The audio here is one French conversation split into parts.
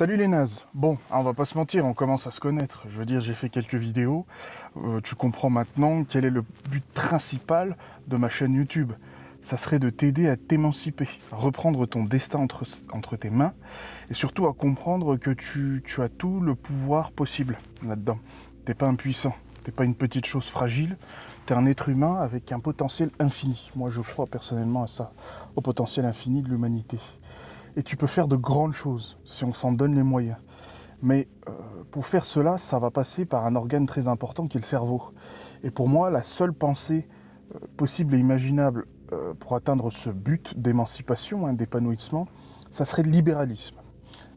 Salut les nazes. Bon, on va pas se mentir, on commence à se connaître. Je veux dire, j'ai fait quelques vidéos. Tu comprends maintenant quel est le but principal de ma chaîne YouTube. Ça serait de t'aider à t'émanciper, à reprendre ton destin entre tes mains, et surtout à comprendre que tu as tout le pouvoir possible là-dedans. T'es pas impuissant, t'es pas une petite chose fragile, t'es un être humain avec un potentiel infini. Moi je crois personnellement à ça, au potentiel infini de l'humanité. Et tu peux faire de grandes choses si on s'en donne les moyens. Mais pour faire cela, ça va passer par un organe très important qui est le cerveau. Et pour moi, la seule pensée possible et imaginable pour atteindre ce but d'émancipation, d'épanouissement, ça serait le libéralisme.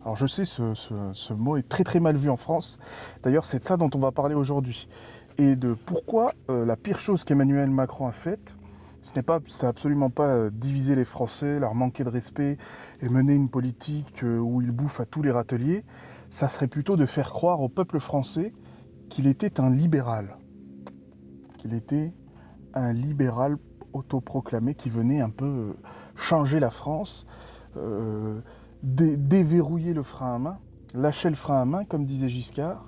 Alors je sais, ce mot est très très mal vu en France. D'ailleurs, c'est de ça dont on va parler aujourd'hui. Et de pourquoi la pire chose qu'Emmanuel Macron a faite, c'est absolument pas diviser les Français, leur manquer de respect et mener une politique où il bouffe à tous les râteliers. Ça serait plutôt de faire croire au peuple français qu'il était un libéral. Qu'il était un libéral autoproclamé qui venait un peu changer la France, euh, déverrouiller le frein à main, lâcher le frein à main, comme disait Giscard,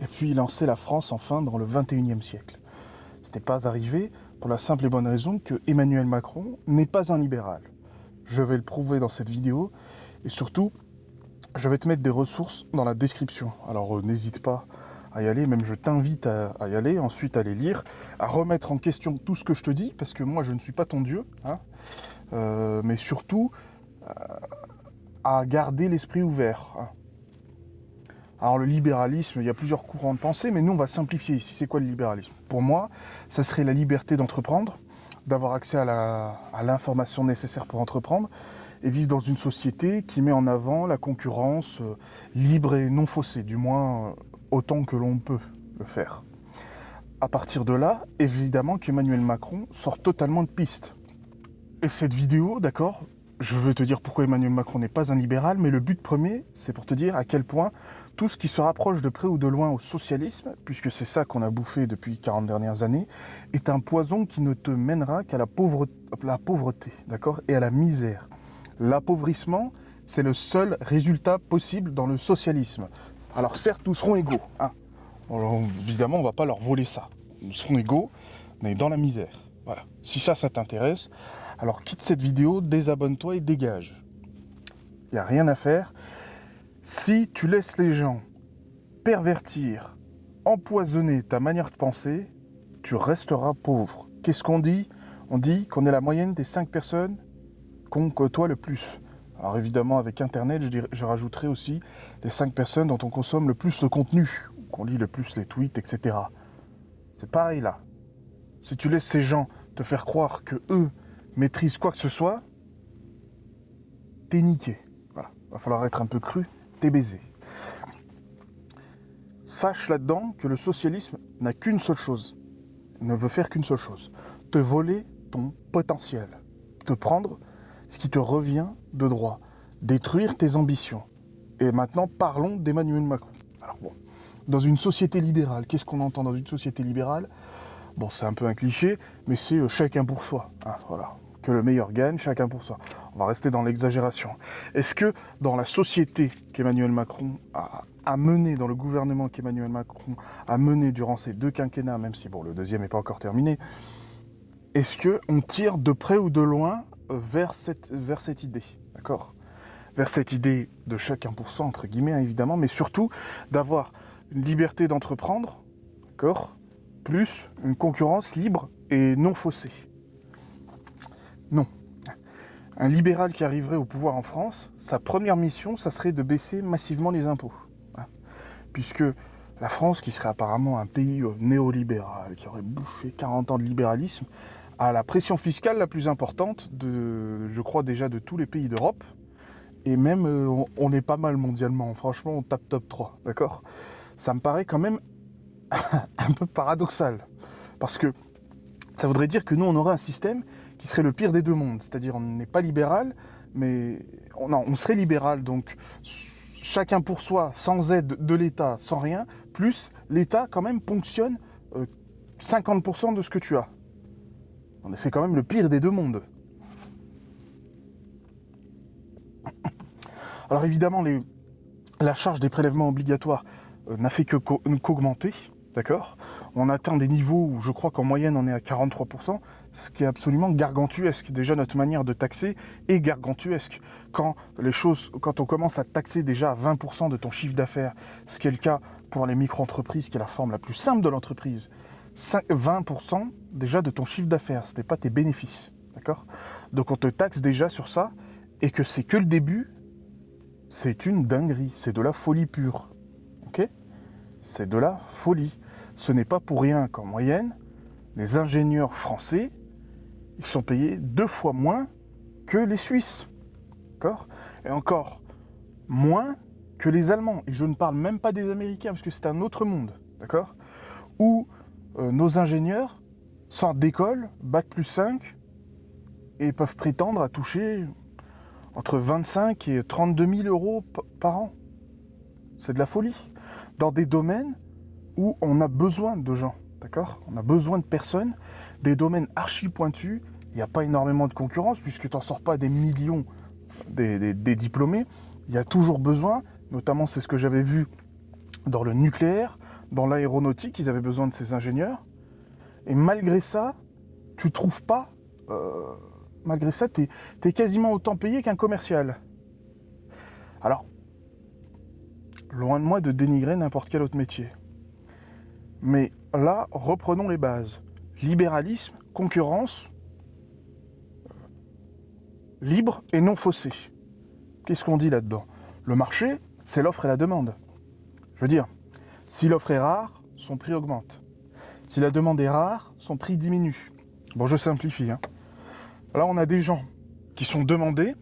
et puis lancer la France enfin dans le 21e siècle. Ce n'est pas arrivé pour la simple et bonne raison que Emmanuel Macron n'est pas un libéral. Je vais le prouver dans cette vidéo, et surtout, je vais te mettre des ressources dans la description. Alors n'hésite pas à y aller, même je t'invite à y aller, ensuite à les lire, à remettre en question tout ce que je te dis, parce que moi je ne suis pas ton Dieu, hein, mais surtout à garder l'esprit ouvert. Hein. Alors le libéralisme, il y a plusieurs courants de pensée, mais nous on va simplifier ici. C'est quoi le libéralisme? Pour moi, ça serait la liberté d'entreprendre, d'avoir accès à l'information nécessaire pour entreprendre, et vivre dans une société qui met en avant la concurrence libre et non faussée, du moins autant que l'on peut le faire. À partir de là, évidemment qu'Emmanuel Macron sort totalement de piste. Et cette vidéo, d'accord, je veux te dire pourquoi Emmanuel Macron n'est pas un libéral, mais le but premier, c'est pour te dire à quel point tout ce qui se rapproche de près ou de loin au socialisme, puisque c'est ça qu'on a bouffé depuis 40 dernières années, est un poison qui ne te mènera qu'à la pauvreté, d'accord, et à la misère. L'appauvrissement, c'est le seul résultat possible dans le socialisme. Alors certes, nous serons égaux, hein. Alors, évidemment, on ne va pas leur voler ça. Nous serons égaux, mais dans la misère. Voilà. Si ça t'intéresse, alors quitte cette vidéo, désabonne-toi et dégage. Il n'y a rien à faire. Si tu laisses les gens pervertir, empoisonner ta manière de penser, tu resteras pauvre. Qu'est-ce qu'on dit? On dit qu'on est la moyenne des 5 personnes qu'on côtoie le plus. Alors évidemment, avec Internet, je rajouterai aussi les 5 personnes dont on consomme le plus de contenu, qu'on lit le plus les tweets, etc. C'est pareil là. Si tu laisses ces gens te faire croire que eux maîtrisent quoi que ce soit, t'es niqué. Voilà. Va falloir être un peu cru, t'es baisé. Sache là-dedans que le socialisme n'a qu'une seule chose, ne veut faire qu'une seule chose, te voler ton potentiel, te prendre ce qui te revient de droit, détruire tes ambitions. Et maintenant, parlons d'Emmanuel Macron. Alors bon, dans une société libérale, qu'est-ce qu'on entend dans une société libérale? Bon, c'est un peu un cliché, mais c'est chacun pour soi. Hein, voilà. Que le meilleur gagne, chacun pour soi. On va rester dans l'exagération. Est-ce que dans la société qu'Emmanuel Macron a menée, dans le gouvernement qu'Emmanuel Macron a mené durant ces 2 quinquennats, même si bon, le deuxième n'est pas encore terminé, est-ce qu'on tire de près ou de loin vers cette idée, d'accord? Vers cette idée de chacun pour soi, entre guillemets, évidemment, mais surtout d'avoir une liberté d'entreprendre, d'accord, plus une concurrence libre et non faussée. Non. Un libéral qui arriverait au pouvoir en France, sa première mission, ça serait de baisser massivement les impôts. Hein. Puisque la France, qui serait apparemment un pays néolibéral, qui aurait bouffé 40 ans de libéralisme, a la pression fiscale la plus importante, je crois déjà, de tous les pays d'Europe. Et même, on est pas mal mondialement. Franchement, on tape top 3, d'accord? Ça me paraît quand même un peu paradoxal. Parce que ça voudrait dire que nous, on aurait un système qui serait le pire des deux mondes. C'est-à-dire, on n'est pas libéral, mais on serait libéral. Donc, chacun pour soi, sans aide de l'État, sans rien, plus l'État, quand même, ponctionne 50% de ce que tu as. C'est quand même le pire des deux mondes. Alors, évidemment, la charge des prélèvements obligatoires n'a fait qu'augmenter, d'accord? On atteint des niveaux où je crois qu'en moyenne on est à 43%, ce qui est absolument gargantuesque. Déjà notre manière de taxer est gargantuesque. Quand on commence à taxer déjà à 20% de ton chiffre d'affaires, ce qui est le cas pour les micro-entreprises, qui est la forme la plus simple de l'entreprise, 20% déjà de ton chiffre d'affaires, ce n'est pas tes bénéfices, d'accord? Donc on te taxe déjà sur ça, et que c'est que le début, c'est une dinguerie, c'est de la folie pure, ok? C'est de la folie. Ce n'est pas pour rien qu'en moyenne, les ingénieurs français, ils sont payés 2 fois moins que les Suisses, d'accord? Et encore moins que les Allemands. Et je ne parle même pas des Américains, parce que c'est un autre monde, d'accord? Où nos ingénieurs sortent d'école, bac+5, et peuvent prétendre à toucher entre 25 et 32 000 euros par an. C'est de la folie. Dans des domaines où on a besoin de gens, d'accord? On a besoin de personnes, des domaines archi pointus, il n'y a pas énormément de concurrence, puisque tu n'en sors pas des millions des diplômés. Il y a toujours besoin, notamment c'est ce que j'avais vu dans le nucléaire, dans l'aéronautique, ils avaient besoin de ces ingénieurs. Et malgré ça, tu trouves pas... malgré ça, t'es quasiment autant payé qu'un commercial. Alors, loin de moi de dénigrer n'importe quel autre métier. Mais là, reprenons les bases. Libéralisme, concurrence, libre et non faussée. Qu'est-ce qu'on dit là-dedans? Le marché, c'est l'offre et la demande. Je veux dire, si l'offre est rare, son prix augmente. Si la demande est rare, son prix diminue. Bon, je simplifie, hein. Là, on a des gens qui sont demandés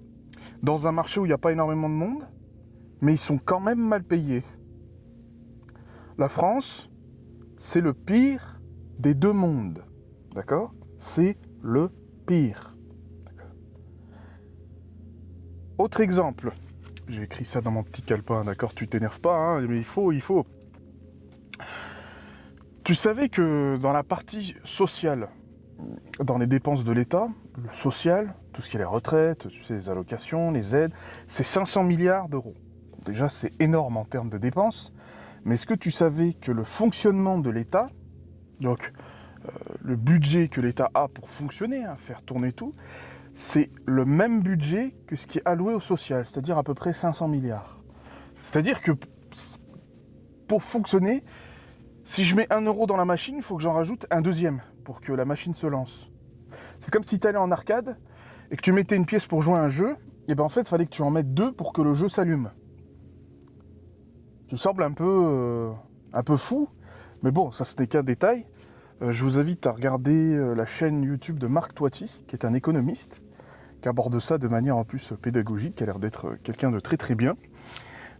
dans un marché où il n'y a pas énormément de monde, mais ils sont quand même mal payés. La France, c'est le pire des deux mondes, d'accord? C'est le pire. Autre exemple, j'ai écrit ça dans mon petit calepin, d'accord? Tu t'énerves pas, hein, mais il faut. Tu savais que dans la partie sociale, dans les dépenses de l'État, le social, tout ce qui est les retraites, tu sais, les allocations, les aides, c'est 500 milliards d'euros. Déjà, c'est énorme en termes de dépenses, mais est-ce que tu savais que le fonctionnement de l'État, donc le budget que l'État a pour fonctionner, hein, faire tourner tout, c'est le même budget que ce qui est alloué au social, c'est-à-dire à peu près 500 milliards. C'est-à-dire que pour fonctionner, si je mets 1 euro dans la machine, il faut que j'en rajoute un deuxième pour que la machine se lance. C'est comme si tu allais en arcade et que tu mettais une pièce pour jouer à un jeu, et ben en fait, il fallait que tu en mettes 2 pour que le jeu s'allume. Ça semble un peu fou, mais bon, ça ce n'est qu'un détail. Je vous invite à regarder la chaîne YouTube de Marc Toiti, qui est un économiste, qui aborde ça de manière en plus pédagogique, qui a l'air d'être quelqu'un de très très bien.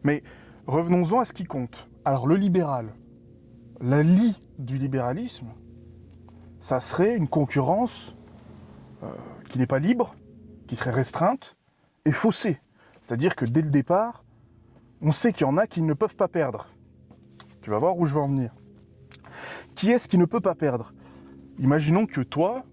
Mais revenons-en à ce qui compte. Alors le libéral, la lie du libéralisme, ça serait une concurrence qui n'est pas libre, qui serait restreinte et faussée. C'est-à-dire que dès le départ, on sait qu'il y en a qui ne peuvent pas perdre. Tu vas voir où je veux en venir. Qui est-ce qui ne peut pas perdre? Imaginons que toi,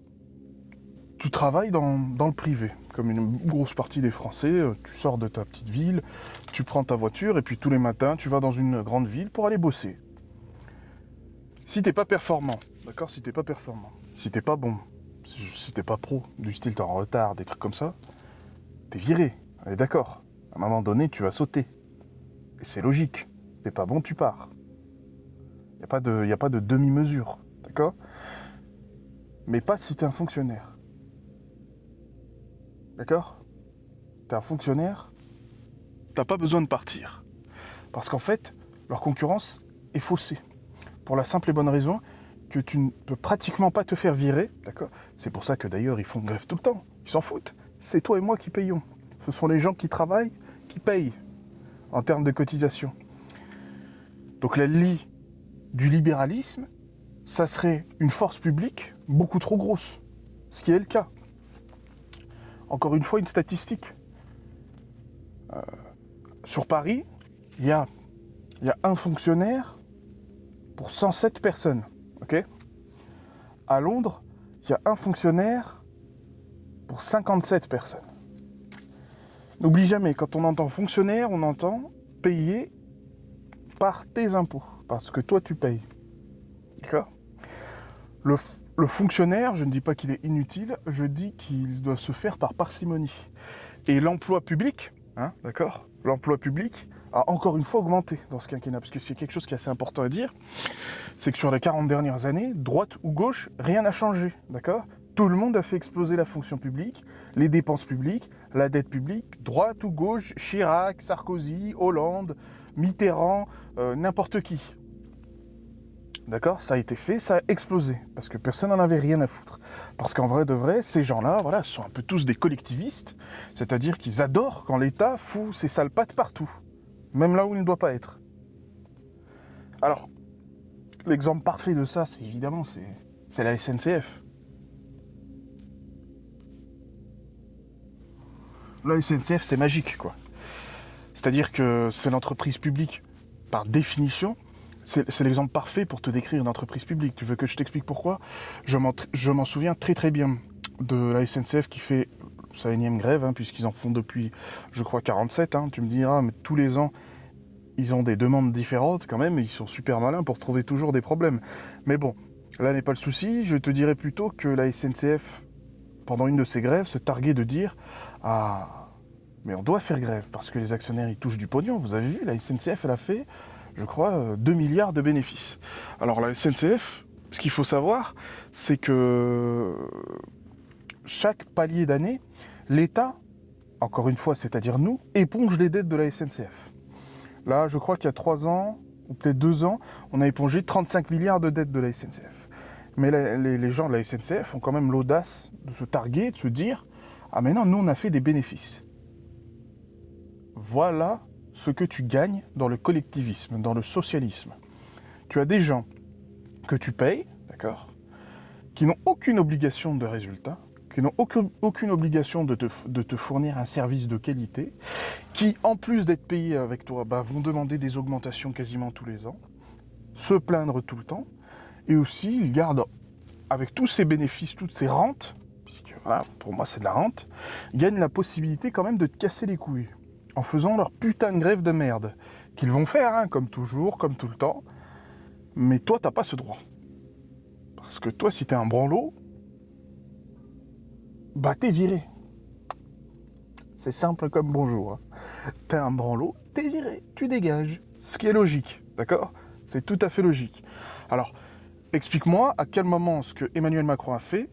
tu travailles dans le privé, comme une grosse partie des Français, tu sors de ta petite ville, tu prends ta voiture et puis tous les matins, tu vas dans une grande ville pour aller bosser. Si t'es pas performant, d'accord? Si t'es pas performant, si t'es pas bon, si t'es pas pro, du style t'es en retard, des trucs comme ça, t'es viré, allez d'accord. À un moment donné, tu vas sauter. Et c'est logique. Si t'es pas bon, tu pars. Y a pas de demi-mesure, d'accord? Mais pas si t'es un fonctionnaire. D'accord? T'es un fonctionnaire, t'as pas besoin de partir. Parce qu'en fait, leur concurrence est faussée. Pour la simple et bonne raison que tu ne peux pratiquement pas te faire virer, d'accord? C'est pour ça que d'ailleurs ils font grève tout le temps, ils s'en foutent. C'est toi et moi qui payons. Ce sont les gens qui travaillent qui payent en termes de cotisation. Donc la lie du libéralisme, ça serait une force publique beaucoup trop grosse, ce qui est le cas. Encore une fois, une statistique. Sur Paris, il y a un fonctionnaire pour 107 personnes, ok? À Londres, il y a un fonctionnaire pour 57 personnes. N'oublie jamais, quand on entend fonctionnaire, on entend payé par tes impôts, parce que toi tu payes. D'accord ? Le fonctionnaire, je ne dis pas qu'il est inutile, je dis qu'il doit se faire par parcimonie. Et l'emploi public, d'accord ? L'emploi public a encore une fois augmenté dans ce quinquennat, parce que c'est quelque chose qui est assez important à dire, c'est que sur les 40 dernières années, droite ou gauche, rien n'a changé, d'accord ? Tout le monde a fait exploser la fonction publique, les dépenses publiques, la dette publique, droite ou gauche, Chirac, Sarkozy, Hollande, Mitterrand, n'importe qui. D'accord ? Ça a été fait, ça a explosé, parce que personne n'en avait rien à foutre. Parce qu'en vrai de vrai, ces gens-là, voilà, sont un peu tous des collectivistes, c'est-à-dire qu'ils adorent quand l'État fout ses sales pattes partout, même là où il ne doit pas être. Alors, l'exemple parfait de ça, c'est évidemment, c'est la SNCF. La SNCF, c'est magique, quoi. C'est-à-dire que c'est l'entreprise publique, par définition. C'est l'exemple parfait pour te décrire une entreprise publique. Tu veux que je t'explique pourquoi ? Je m'en souviens très très bien de la SNCF qui fait sa énième grève, puisqu'ils en font depuis, je crois, 47. Tu me diras, mais tous les ans, ils ont des demandes différentes quand même, et ils sont super malins pour trouver toujours des problèmes. Mais bon, là n'est pas le souci. Je te dirais plutôt que la SNCF, pendant une de ses grèves, se targuait de dire « Ah, mais on doit faire grève, parce que les actionnaires, ils touchent du pognon. Vous avez vu, la SNCF, elle a fait... je crois, 2 milliards de bénéfices. » Alors la SNCF, ce qu'il faut savoir, c'est que chaque palier d'année, l'État, encore une fois, c'est-à-dire nous, éponge les dettes de la SNCF. Là, je crois qu'il y a 3 ans, ou peut-être 2 ans, on a épongé 35 milliards de dettes de la SNCF. Mais les gens de la SNCF ont quand même l'audace de se targuer, de se dire « Ah mais non, nous on a fait des bénéfices. » Voilà ce que tu gagnes dans le collectivisme, dans le socialisme. Tu as des gens que tu payes, d'accord, qui n'ont aucune obligation de résultat, qui n'ont aucune obligation de te fournir un service de qualité, qui, en plus d'être payés avec toi, vont demander des augmentations quasiment tous les ans, se plaindre tout le temps, et aussi, ils gardent, avec tous ces bénéfices, toutes ces rentes, puisque voilà, pour moi c'est de la rente, ils gagnent la possibilité quand même de te casser les couilles, en faisant leur putain de grève de merde, qu'ils vont faire, comme toujours, comme tout le temps, mais toi, t'as pas ce droit. Parce que toi, si t'es un branlot, t'es viré. C'est simple comme bonjour. T'es un branlot, t'es viré, tu dégages. Ce qui est logique, d'accord ? C'est tout à fait logique. Alors, explique-moi à quel moment ce que Emmanuel Macron a fait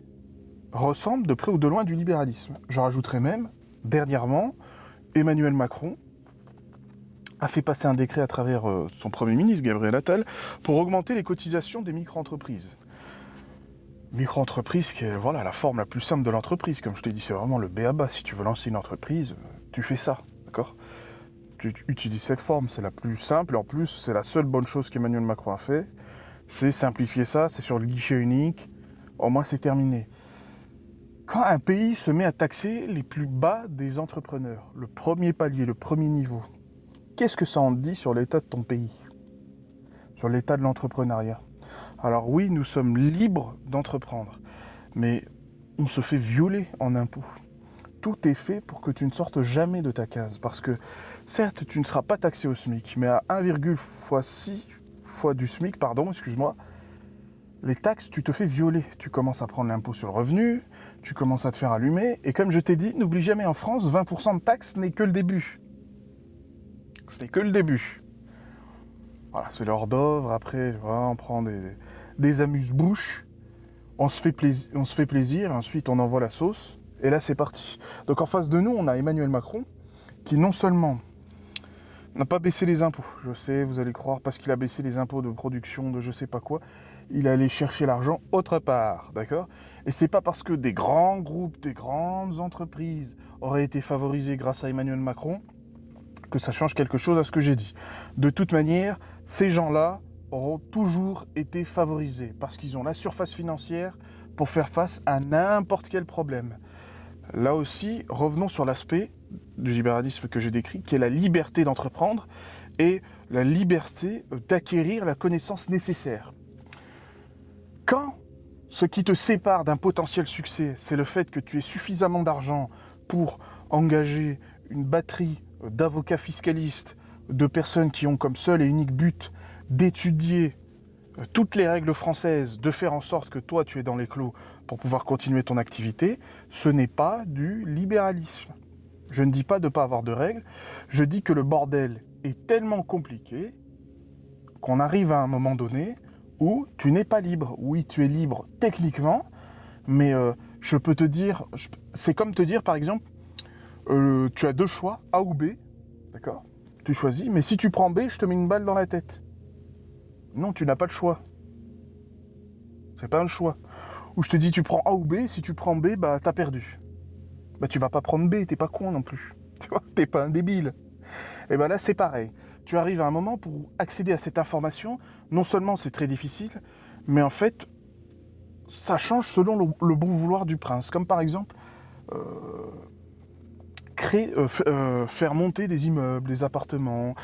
ressemble de près ou de loin du libéralisme. Je rajouterais même, dernièrement, Emmanuel Macron a fait passer un décret à travers son Premier ministre, Gabriel Attal, pour augmenter les cotisations des micro-entreprises. Micro-entreprise qui est la forme la plus simple de l'entreprise. Comme je t'ai dit, c'est vraiment le b.a.-ba. Si tu veux lancer une entreprise, tu fais ça, d'accord ? Tu utilises cette forme, c'est la plus simple, et en plus, c'est la seule bonne chose qu'Emmanuel Macron a fait. C'est simplifier ça, c'est sur le guichet unique, au moins c'est terminé. Quand un pays se met à taxer les plus bas des entrepreneurs, le premier palier, le premier niveau, qu'est-ce que ça en dit sur l'état de ton pays ? Sur l'état de l'entrepreneuriat ? Alors oui, nous sommes libres d'entreprendre, mais on se fait violer en impôts. Tout est fait pour que tu ne sortes jamais de ta case, parce que certes, tu ne seras pas taxé au SMIC, mais à 1,6 fois du SMIC, les taxes, tu te fais violer. Tu commences à prendre l'impôt sur le revenu, tu commences à te faire allumer, et comme je t'ai dit, n'oublie jamais, en France, 20% de taxes n'est que le début. Ce n'est que le début. Voilà, c'est l'hors d'œuvre, après, on prend des amuse-bouches, on se fait plaisir, ensuite on envoie la sauce, et là c'est parti. Donc en face de nous, on a Emmanuel Macron, qui non seulement n'a pas baissé les impôts, je sais, vous allez croire, parce qu'il a baissé les impôts de production, de je sais pas quoi, il est allé chercher l'argent autre part, d'accord ? Et c'est pas parce que des grands groupes, des grandes entreprises auraient été favorisés grâce à Emmanuel Macron que ça change quelque chose à ce que j'ai dit. De toute manière, ces gens-là auront toujours été favorisés parce qu'ils ont la surface financière pour faire face à n'importe quel problème. Là aussi, revenons sur l'aspect du libéralisme que j'ai décrit, qui est la liberté d'entreprendre et la liberté d'acquérir la connaissance nécessaire. Quand ce qui te sépare d'un potentiel succès, c'est le fait que tu aies suffisamment d'argent pour engager une batterie d'avocats fiscalistes, de personnes qui ont comme seul et unique but d'étudier toutes les règles françaises, de faire en sorte que toi tu es dans les clous pour pouvoir continuer ton activité, ce n'est pas du libéralisme. Je ne dis pas de ne pas avoir de règles, je dis que le bordel est tellement compliqué qu'on arrive à un moment donné où tu n'es pas libre. Oui, tu es libre techniquement, mais je peux te dire, c'est comme te dire par exemple, tu as deux choix, A ou B, d'accord ? Tu choisis, mais si tu prends B, je te mets une balle dans la tête. Non, tu n'as pas le choix. C'est pas un choix. Ou je te dis, tu prends A ou B, si tu prends B, bah t'as perdu. Bah tu vas pas prendre B, t'es pas con non plus. Tu vois, t'es pas un débile. Et ben là, c'est pareil. Tu arrives à un moment pour accéder à cette information, non seulement c'est très difficile, mais en fait, ça change selon le bon vouloir du prince. Comme par exemple, faire monter des immeubles, des appartements,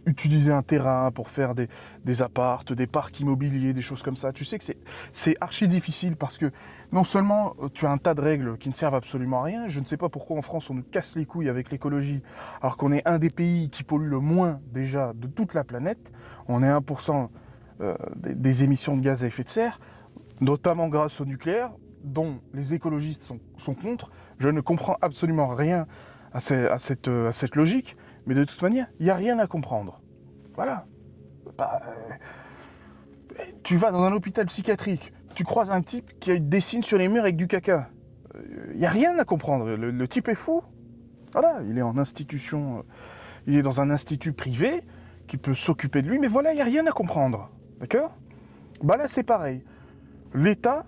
utiliser un terrain pour faire des appartes, des parcs immobiliers, des choses comme ça. Tu sais que c'est archi difficile parce que non seulement tu as un tas de règles qui ne servent absolument à rien, je ne sais pas pourquoi en France on nous casse les couilles avec l'écologie, alors qu'on est un des pays qui pollue le moins déjà de toute la planète, on est 1% des émissions de gaz à effet de serre, notamment grâce au nucléaire, dont les écologistes sont contre. Je ne comprends absolument rien à cette logique, mais de toute manière, il n'y a rien à comprendre. Voilà. Bah, tu vas dans un hôpital psychiatrique, tu croises un type qui dessine sur les murs avec du caca. Il n'y a rien à comprendre. Le type est fou. Voilà, il est en institution, il est dans un institut privé qui peut s'occuper de lui, mais voilà, il n'y a rien à comprendre. D'accord ? Bah là, c'est pareil. L'État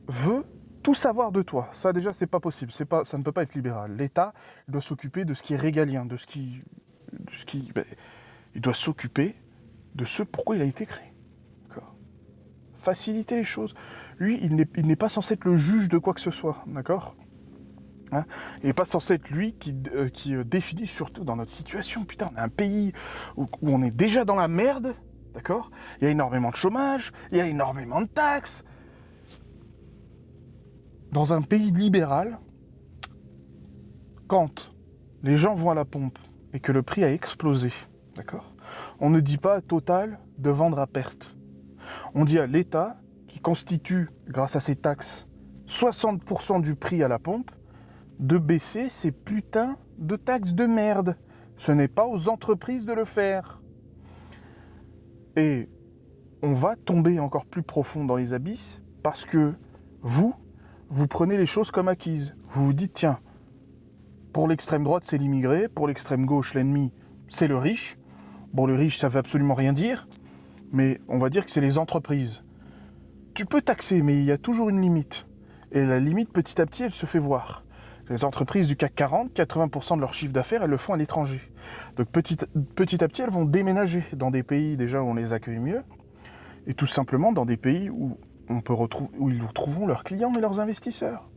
veut tout savoir de toi. Ça, déjà, c'est pas possible. Ça ne peut pas être libéral. L'État doit s'occuper de ce qui est régalien, de ce qui... il doit s'occuper de ce pourquoi il a été créé. D'accord ? Faciliter les choses. Lui, il n'est pas censé être le juge de quoi que ce soit. D'accord ? Hein ? Il n'est pas censé être lui qui définit, surtout dans notre situation. Putain, on est un pays où on est déjà dans la merde. D'accord ? Il y a énormément de chômage, il y a énormément de taxes. Dans un pays libéral, quand les gens vont à la pompe et que le prix a explosé, d'accord ? On ne dit pas à Total de vendre à perte. On dit à l'État, qui constitue, grâce à ses taxes, 60% du prix à la pompe, de baisser ces putains de taxes de merde. Ce n'est pas aux entreprises de le faire. Et on va tomber encore plus profond dans les abysses parce que vous prenez les choses comme acquises. Vous vous dites, tiens, pour l'extrême droite, c'est l'immigré, pour l'extrême gauche, l'ennemi, c'est le riche. Bon, le riche, ça veut absolument rien dire, mais on va dire que c'est les entreprises. Tu peux taxer, mais il y a toujours une limite. Et la limite, petit à petit, elle se fait voir. Les entreprises du CAC 40, 80% de leur chiffre d'affaires, elles le font à l'étranger. Donc petit à petit, elles vont déménager dans des pays déjà où on les accueille mieux, et tout simplement dans des pays où ils retrouveront leurs clients et leurs investisseurs.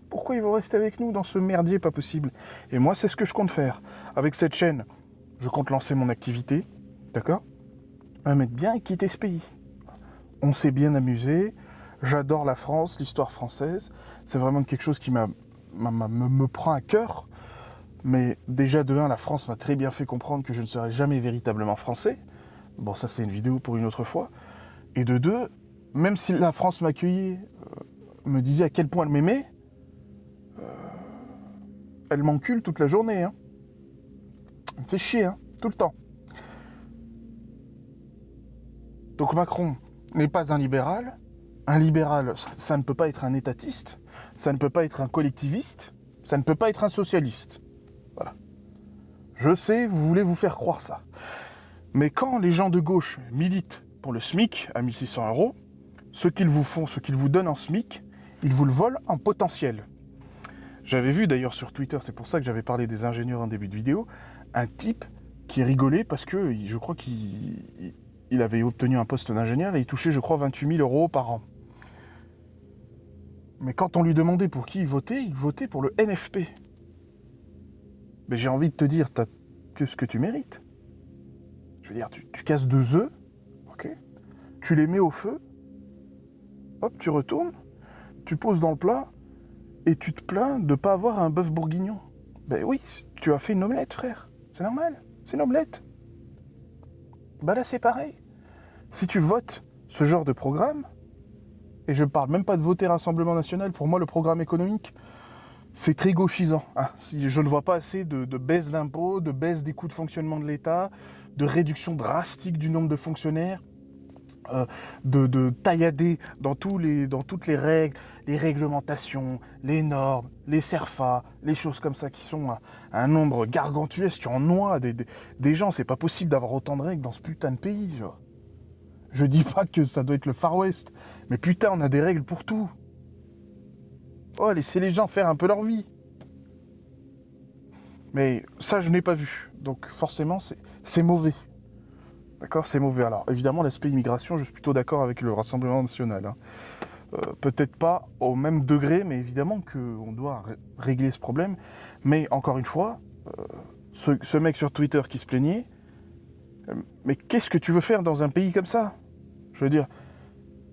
Pourquoi ils vont rester avec nous dans ce merdier pas possible ? Et moi, c'est ce que je compte faire. Avec cette chaîne, je compte lancer mon activité, d'accord ? Me mettre bien et quitter ce pays. On s'est bien amusé, j'adore la France, l'histoire française, c'est vraiment quelque chose qui me prend à cœur, mais déjà de 1, la France m'a très bien fait comprendre que je ne serai jamais véritablement français. Bon, ça c'est une vidéo pour une autre fois. Et de 2, même si la France m'accueillait, me disait à quel point elle m'aimait, elle m'encule toute la journée. Hein. Elle me fait chier, hein, tout le temps. Donc Macron n'est pas un libéral. Un libéral, ça ne peut pas être un étatiste. Ça ne peut pas être un collectiviste. Ça ne peut pas être un socialiste. Voilà. Je sais, vous voulez vous faire croire ça. Mais quand les gens de gauche militent pour le SMIC à 1 600 €, ce qu'ils vous font, ce qu'ils vous donnent en SMIC, ils vous le volent en potentiel. J'avais vu d'ailleurs sur Twitter, c'est pour ça que j'avais parlé des ingénieurs en début de vidéo, un type qui rigolait parce que je crois qu'il avait obtenu un poste d'ingénieur et il touchait, je crois, 28 000 € par an. Mais quand on lui demandait pour qui il votait pour le NFP. Mais j'ai envie de te dire, t'as que ce que tu mérites. Je veux dire, tu casses 2 œufs, ok ? Tu les mets au feu, hop, tu retournes, tu poses dans le plat, et tu te plains de ne pas avoir un bœuf bourguignon. Ben oui, tu as fait une omelette, frère. C'est normal, c'est une omelette. Bah là, c'est pareil. Si tu votes ce genre de programme, et je ne parle même pas de voter Rassemblement National, pour moi, le programme économique, c'est très gauchisant. Hein. Je ne vois pas assez de baisse d'impôts, de baisse des coûts de fonctionnement de l'État, de réduction drastique du nombre de fonctionnaires, de taillader dans toutes les règles, les réglementations, les normes, les CERFA, les choses comme ça qui sont un nombre gargantuesque, tu en noies des gens. C'est pas possible d'avoir autant de règles dans ce putain de pays, genre. Je dis pas que ça doit être le Far West, mais putain, on a des règles pour tout. Oh, laissez les gens faire un peu leur vie. Mais ça, je n'ai pas vu. Donc forcément, c'est mauvais. D'accord, c'est mauvais. Alors évidemment, l'aspect immigration, je suis plutôt d'accord avec le Rassemblement National. Hein. Peut-être pas au même degré, mais évidemment qu'on doit régler ce problème. Mais encore une fois, ce mec sur Twitter qui se plaignait, mais qu'est-ce que tu veux faire dans un pays comme ça ? Je veux dire,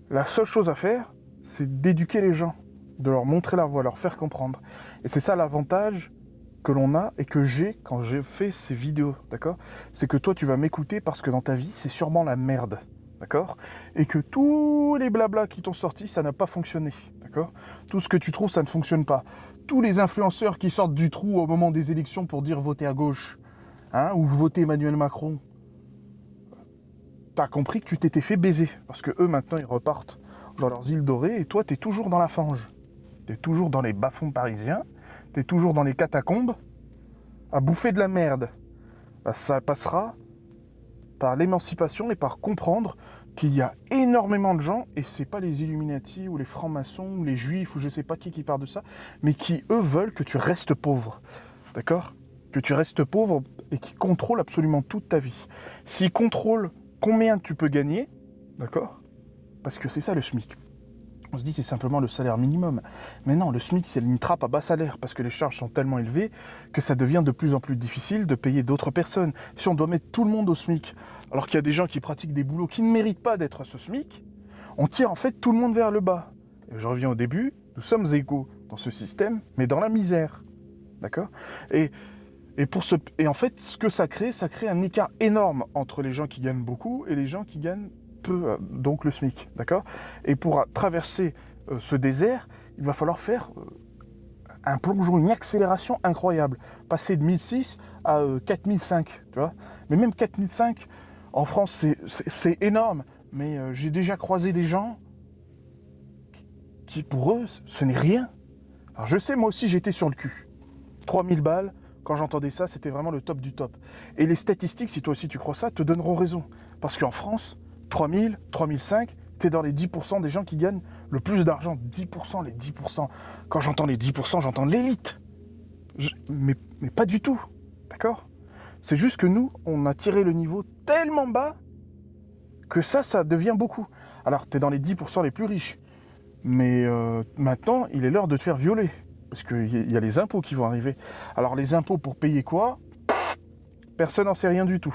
la seule chose à faire, c'est d'éduquer les gens, de leur montrer la voie, leur faire comprendre. Et c'est ça l'avantage que l'on a et que j'ai quand j'ai fait ces vidéos, d'accord ? C'est que toi, tu vas m'écouter parce que dans ta vie, c'est sûrement la merde, d'accord ? Et que tous les blablas qui t'ont sorti, ça n'a pas fonctionné, d'accord ? Tout ce que tu trouves, ça ne fonctionne pas. Tous les influenceurs qui sortent du trou au moment des élections pour dire voter à gauche, hein, ou voter Emmanuel Macron, t'as compris que tu t'étais fait baiser. Parce que eux, maintenant, ils repartent dans leurs îles dorées et toi, t'es toujours dans la fange. T'es toujours dans les bas-fonds parisiens, t'es toujours dans les catacombes, à bouffer de la merde. Bah, ça passera par l'émancipation et par comprendre qu'il y a énormément de gens, et c'est pas les Illuminati ou les francs-maçons ou les juifs ou je sais pas qui parle de ça, mais qui, eux, veulent que tu restes pauvre. D'accord ? Que tu restes pauvre et qui contrôlent absolument toute ta vie. S'ils contrôlent combien tu peux gagner, d'accord ? Parce que c'est ça le SMIC. On se dit c'est simplement le salaire minimum. Mais non, le SMIC c'est une trappe à bas salaire parce que les charges sont tellement élevées que ça devient de plus en plus difficile de payer d'autres personnes. Si on doit mettre tout le monde au SMIC, alors qu'il y a des gens qui pratiquent des boulots qui ne méritent pas d'être à ce SMIC, on tire en fait tout le monde vers le bas. Et je reviens au début, nous sommes égaux dans ce système, mais dans la misère. D'accord ? Et en fait, ce que ça crée un écart énorme entre les gens qui gagnent beaucoup et les gens qui gagnent peu, donc le SMIC, d'accord ? Et pour traverser ce désert, il va falloir faire un plongeon, une accélération incroyable. Passer de 1006 à 4005, tu vois ? Mais même 4005, en France, c'est énorme. Mais j'ai déjà croisé des gens qui, pour eux, ce n'est rien. Alors je sais, moi aussi, j'étais sur le cul. 3000 balles, quand j'entendais ça, c'était vraiment le top du top. Et les statistiques, si toi aussi tu crois ça, te donneront raison. Parce qu'en France, 3000, 3005, t'es dans les 10% des gens qui gagnent le plus d'argent. 10%, les 10%. Quand j'entends les 10%, j'entends l'élite. Mais pas du tout, d'accord ? C'est juste que nous, on a tiré le niveau tellement bas que ça devient beaucoup. Alors, t'es dans les 10% les plus riches. Mais maintenant, il est l'heure de te faire violer. Parce qu'il y a les impôts qui vont arriver. Alors, les impôts pour payer quoi ? Personne n'en sait rien du tout.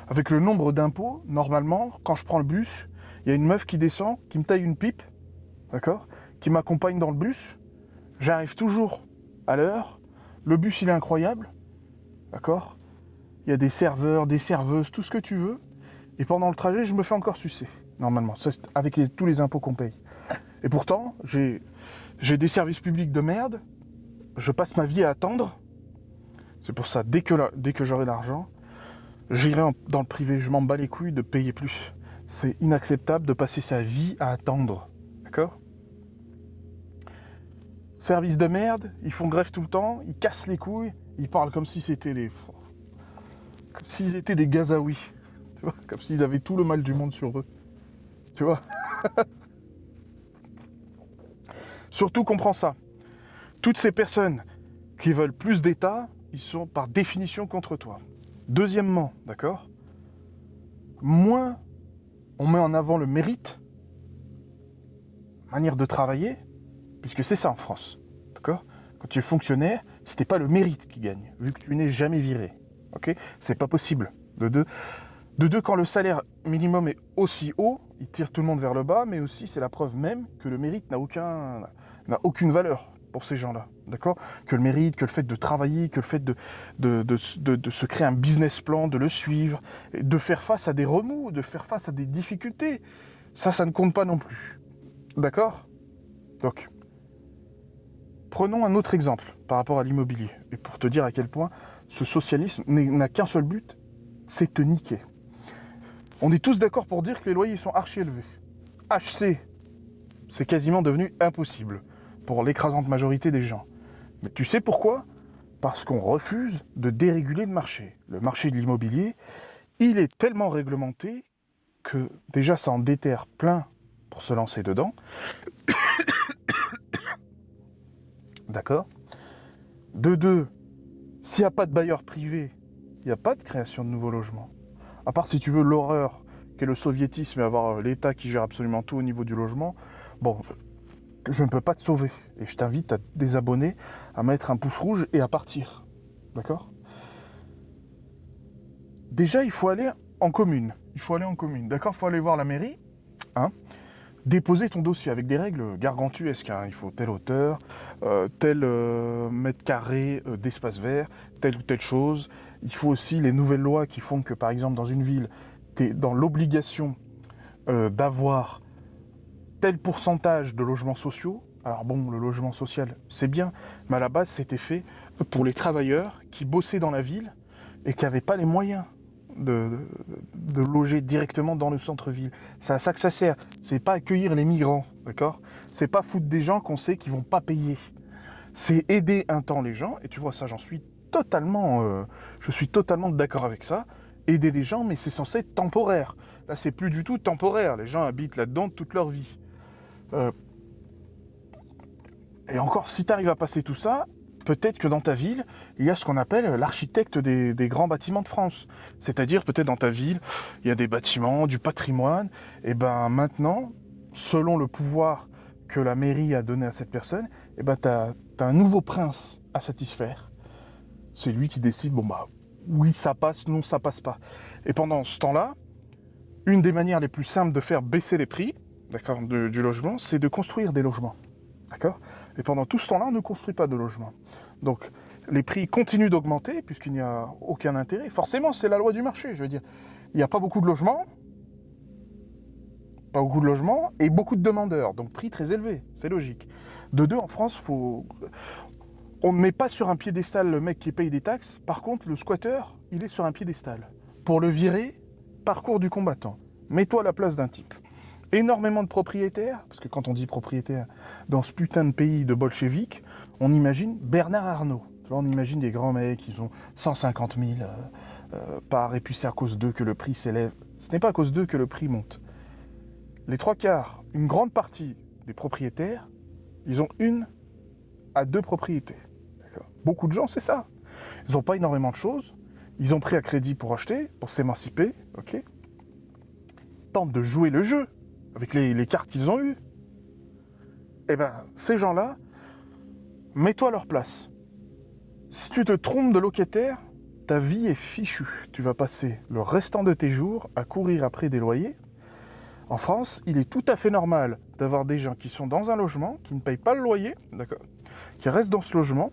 Avec le nombre d'impôts, normalement, quand je prends le bus, il y a une meuf qui descend, qui me taille une pipe, d'accord ? Qui m'accompagne dans le bus. J'arrive toujours à l'heure. Le bus, il est incroyable, d'accord ? Il y a des serveurs, des serveuses, tout ce que tu veux. Et pendant le trajet, je me fais encore sucer, normalement, avec tous les impôts qu'on paye. Et pourtant, j'ai des services publics de merde. Je passe ma vie à attendre. C'est pour ça, dès que j'aurai l'argent, j'irai dans le privé, je m'en bats les couilles de payer plus. C'est inacceptable de passer sa vie à attendre. D'accord ? Service de merde, ils font grève tout le temps, ils cassent les couilles, ils parlent comme si c'était comme s'ils étaient des Gazaouis. Tu vois ? Comme s'ils avaient tout le mal du monde sur eux. Tu vois ? Surtout, comprends ça. Toutes ces personnes qui veulent plus d'État, ils sont par définition contre toi. Deuxièmement, d'accord ? Moins on met en avant le mérite, manière de travailler, puisque c'est ça en France, d'accord ? Quand tu es fonctionnaire, c'était pas le mérite qui gagne, vu que tu n'es jamais viré, ok ? C'est pas possible. De deux, quand le salaire minimum est aussi haut, il tire tout le monde vers le bas, mais aussi c'est la preuve même que le mérite n'a aucune valeur pour ces gens-là, d'accord? Que le mérite, que le fait de travailler, que le fait de se créer un business plan, de le suivre, et de faire face à des remous, de faire face à des difficultés. Ça ne compte pas non plus. D'accord? Donc, prenons un autre exemple par rapport à l'immobilier, et pour te dire à quel point ce socialisme n'a qu'un seul but, c'est te niquer. On est tous d'accord pour dire que les loyers sont archi élevés. HC, c'est quasiment devenu impossible pour l'écrasante majorité des gens. Mais tu sais pourquoi? Parce qu'on refuse de déréguler le marché. Le marché de l'immobilier, il est tellement réglementé que déjà ça en déterre plein pour se lancer dedans. D'accord? De deux, s'il n'y a pas de bailleur privé, il n'y a pas de création de nouveaux logements. À part si tu veux l'horreur qu'est le soviétisme et avoir l'État qui gère absolument tout au niveau du logement, bon, je ne peux pas te sauver. Et je t'invite à te désabonner, à mettre un pouce rouge et à partir. D'accord? Déjà, il faut aller en commune. D'accord? Il faut aller voir la mairie. Hein, déposer ton dossier avec des règles gargantuesques. Hein. Il faut telle hauteur, tel mètre carré d'espace vert, telle ou telle chose. Il faut aussi les nouvelles lois qui font que, par exemple, dans une ville, tu es dans l'obligation d'avoir tel pourcentage de logements sociaux. Alors bon, le logement social, c'est bien, mais à la base, c'était fait pour les travailleurs qui bossaient dans la ville et qui n'avaient pas les moyens de loger directement dans le centre-ville. C'est à ça que ça sert. C'est pas accueillir les migrants, d'accord? C'est pas foutre des gens qu'on sait qu'ils vont pas payer. C'est aider un temps les gens, et tu vois, ça, je suis totalement d'accord avec ça. Aider les gens, mais c'est censé être temporaire. Là, c'est plus du tout temporaire. Les gens habitent là-dedans toute leur vie. Et encore, si tu arrives à passer tout ça, peut-être que dans ta ville, il y a ce qu'on appelle l'architecte des grands bâtiments de France. C'est-à-dire, peut-être dans ta ville, il y a des bâtiments, du patrimoine, et ben maintenant, selon le pouvoir que la mairie a donné à cette personne, et ben t'as un nouveau prince à satisfaire. C'est lui qui décide, bon bah, oui ça passe, non ça passe pas. Et pendant ce temps-là, une des manières les plus simples de faire baisser les prix, d'accord, du logement, c'est de construire des logements. D'accord? Et pendant tout ce temps-là, on ne construit pas de logements. Donc, les prix continuent d'augmenter, puisqu'il n'y a aucun intérêt. Forcément, c'est la loi du marché, je veux dire. Il n'y a pas beaucoup de logements, et beaucoup de demandeurs, donc prix très élevé, c'est logique. De deux, en France, on ne met pas sur un piédestal le mec qui paye des taxes, par contre, le squatter, il est sur un piédestal. Pour le virer, parcours du combattant. Mets-toi à la place d'un type. Énormément de propriétaires, parce que quand on dit propriétaire, dans ce putain de pays de bolcheviques, on imagine Bernard Arnault. Tu vois, on imagine des grands mecs, ils ont 150 000 par, et puis c'est à cause d'eux que le prix s'élève. Ce n'est pas à cause d'eux que le prix monte. Les trois quarts, une grande partie des propriétaires, ils ont 1 à 2 propriétés. D'accord. Beaucoup de gens, c'est ça. Ils n'ont pas énormément de choses, ils ont pris à crédit pour acheter, pour s'émanciper, ok. Ils tentent de jouer le jeu avec les cartes qu'ils ont eues. Eh ben, ces gens-là, mets-toi à leur place. Si tu te trompes de locataire, ta vie est fichue. Tu vas passer le restant de tes jours à courir après des loyers. En France, il est tout à fait normal d'avoir des gens qui sont dans un logement, qui ne payent pas le loyer, d'accord, qui restent dans ce logement,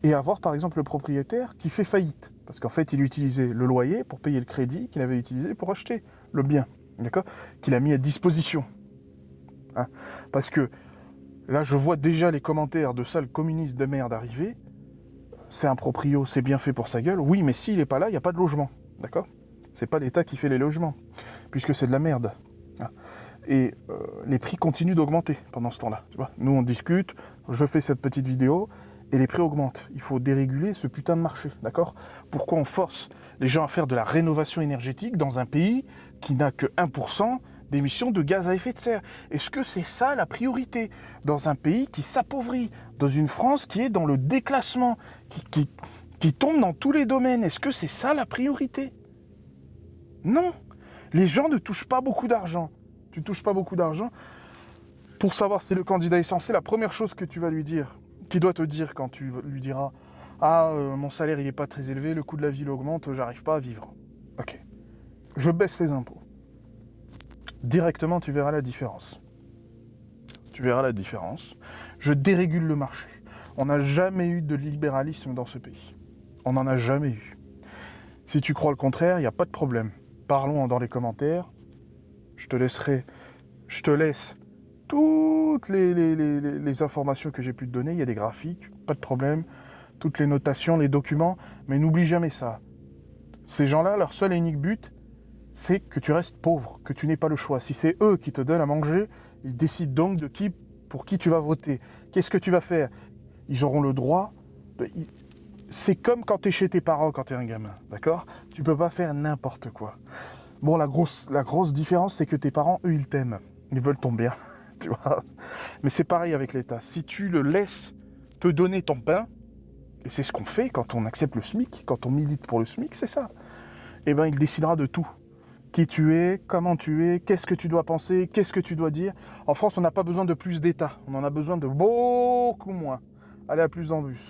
et avoir par exemple le propriétaire qui fait faillite. Parce qu'en fait, il utilisait le loyer pour payer le crédit qu'il avait utilisé pour acheter le bien, d'accord, qu'il a mis à disposition. Hein, parce que là, je vois déjà les commentaires de sales communistes de merde arriver. C'est un proprio, c'est bien fait pour sa gueule. Oui, mais s'il n'est pas là, il n'y a pas de logement. D'accord? C'est pas l'État qui fait les logements, puisque c'est de la merde. Et les prix continuent d'augmenter pendant ce temps-là. Tu vois, nous, on discute, je fais cette petite vidéo, et les prix augmentent. Il faut déréguler ce putain de marché, d'accord? Pourquoi on force les gens à faire de la rénovation énergétique dans un pays qui n'a que 1% d'émissions de gaz à effet de serre? Est-ce que c'est ça la priorité? Dans un pays qui s'appauvrit, dans une France qui est dans le déclassement, qui tombe dans tous les domaines, est-ce que c'est ça la priorité? Non! Les gens ne touchent pas beaucoup d'argent. Tu touches pas beaucoup d'argent. Pour savoir si le candidat est censé, la première chose que tu vas lui dire, qu'il doit te dire quand tu lui diras « Ah, mon salaire il est pas très élevé, le coût de la vie augmente, j'arrive pas à vivre. » Ok. Je baisse les impôts. Directement, tu verras la différence. Tu verras la différence. Je dérégule le marché. On n'a jamais eu de libéralisme dans ce pays. On n'en a jamais eu. Si tu crois le contraire, il n'y a pas de problème. Parlons dans les commentaires. Je te laisse toutes les informations que j'ai pu te donner. Il y a des graphiques, pas de problème. Toutes les notations, les documents. Mais n'oublie jamais ça. Ces gens-là, leur seul et unique but, c'est que tu restes pauvre, que tu n'aies pas le choix. Si c'est eux qui te donnent à manger, ils décident donc pour qui tu vas voter. Qu'est-ce que tu vas faire? Ils auront le droit de... C'est comme quand tu es chez tes parents quand tu es un gamin, d'accord? Tu peux pas faire n'importe quoi. Bon, la grosse différence, c'est que tes parents, eux, ils t'aiment. Ils veulent ton bien, tu vois? Mais c'est pareil avec l'État. Si tu le laisses te donner ton pain, et c'est ce qu'on fait quand on accepte le SMIC, quand on milite pour le SMIC, c'est ça. Eh bien, il décidera de tout. Qui tu es, comment tu es, qu'est-ce que tu dois penser, qu'est-ce que tu dois dire. En France, on n'a pas besoin de plus d'État. On en a besoin de beaucoup moins. Allez, à plus en bus.